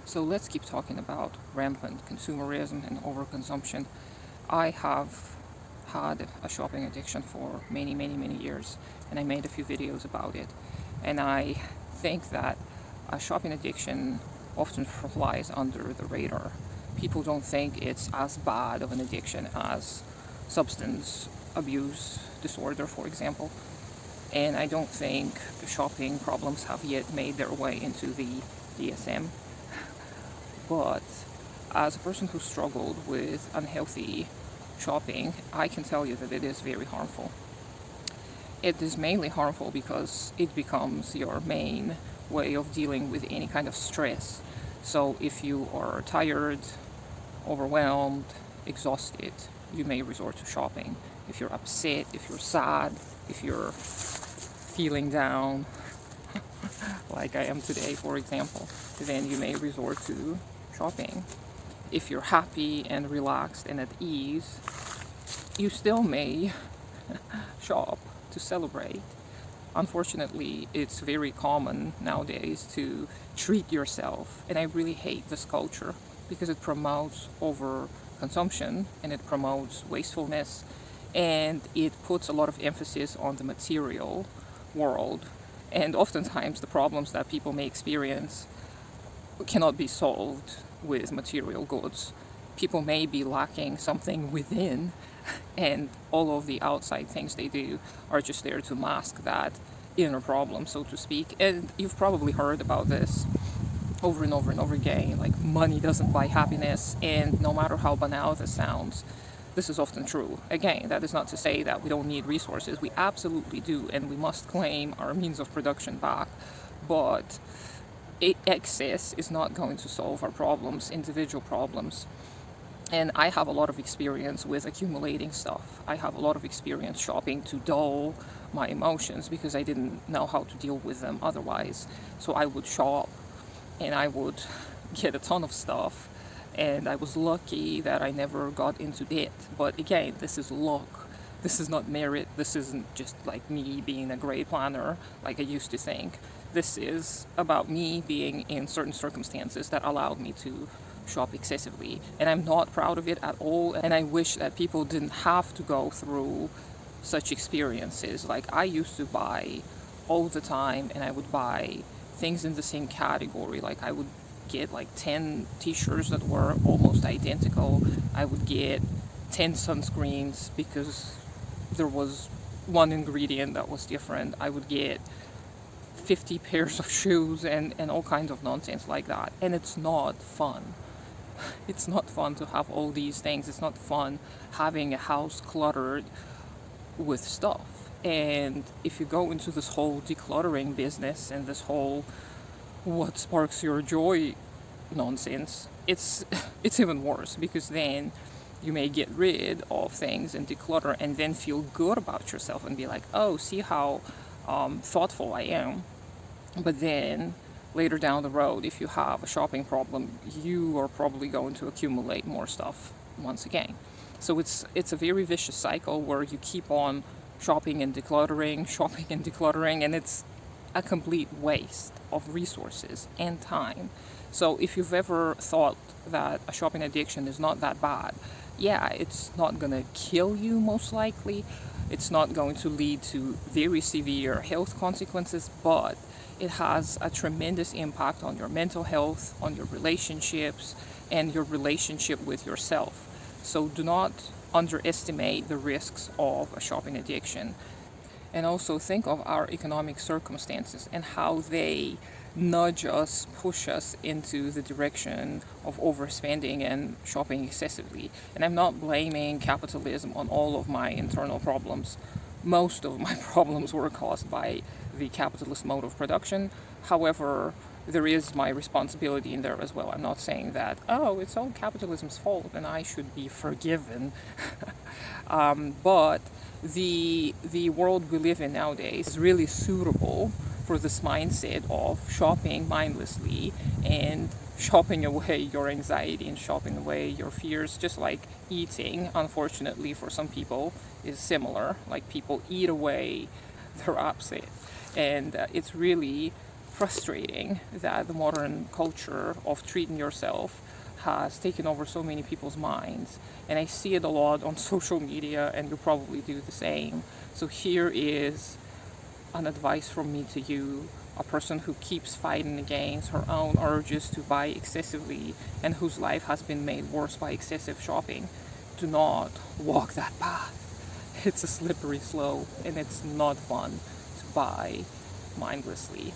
So let's keep talking about rampant consumerism and overconsumption. I have had a shopping addiction for many years, and I made a few videos about it. And I think that a shopping addiction often flies under the radar. People don't think it's as bad of an addiction as substance abuse disorder, for example. And I don't think the shopping problems have yet made their way into the DSM. But as a person who struggled with unhealthy shopping, I can tell you that it is very harmful. It is mainly harmful because it becomes your main way of dealing with any kind of stress. So if you are tired, overwhelmed, exhausted, you may resort to shopping. If you're upset, if you're sad, if you're feeling down, like I am today, for example, then you may resort to shopping. If you're happy and relaxed and at ease, you still may shop to celebrate. Unfortunately, it's very common nowadays to treat yourself, and I really hate this culture because it promotes overconsumption and it promotes wastefulness, and it puts a lot of emphasis on the material world. And oftentimes, the problems that people may experience cannot be solved with material goods. People may be lacking something within, and all of the outside things they do are just there to mask that inner problem, so to speak. And you've probably heard about this over and over again, like money doesn't buy happiness, and no matter how banal this sounds, this is often true. Again, that is not to say that we don't need resources. We absolutely do, and we must claim our means of production back. But excess is not going to solve our problems, individual problems. And I have a lot of experience with accumulating stuff. I have a lot of experience shopping to dull my emotions because I didn't know how to deal with them otherwise. So I would shop and I would get a ton of stuff, and I was lucky that I never got into debt. But again, this is luck. This is not merit. This isn't just like me being a great planner like I used to think. This is about me being in certain circumstances that allowed me to shop excessively. And I'm not proud of it at all. And I wish that people didn't have to go through such experiences. Like I used to buy all the time, and I would buy things in the same category. Like I would get like 10 t-shirts that were almost identical. I would get 10 sunscreens because there was one ingredient that was different. I would get 50 pairs of shoes and all kinds of nonsense like that. And it's not fun. It's not fun to have all these things. It's not fun having a house cluttered with stuff. And if you go into this whole decluttering business and this whole what sparks your joy nonsense, it's even worse, because then you may get rid of things and declutter and then feel good about yourself and be like, oh, see how thoughtful I am. But then later down the road, if you have a shopping problem, you are probably going to accumulate more stuff once again. So it's a very vicious cycle where you keep on shopping and decluttering, and it's a complete waste of resources and time. So if you've ever thought that a shopping addiction is not that bad, yeah, it's not going to kill you most likely. It's not going to lead to very severe health consequences, but it has a tremendous impact on your mental health, on your relationships, and your relationship with yourself. So do not underestimate the risks of a shopping addiction. And also think of our economic circumstances and how they nudge us, push us into the direction of overspending and shopping excessively. And I'm not blaming capitalism on all of my internal problems. Most of my problems were caused by the capitalist mode of production. However, there is my responsibility in there as well. I'm not saying that, oh, it's all capitalism's fault and I should be forgiven. But the world we live in nowadays is really suitable for this mindset of shopping mindlessly and shopping away your anxiety and shopping away your fears. Just like eating, unfortunately, for some people is similar. Like people eat away their upset. And it's really frustrating that the modern culture of treating yourself has taken over so many people's minds. And I see it a lot on social media, and you probably do the same. So here is an advice from me to you, a person who keeps fighting against her own urges to buy excessively and whose life has been made worse by excessive shopping. Do not walk that path. It's a slippery slope, and it's not fun to buy mindlessly.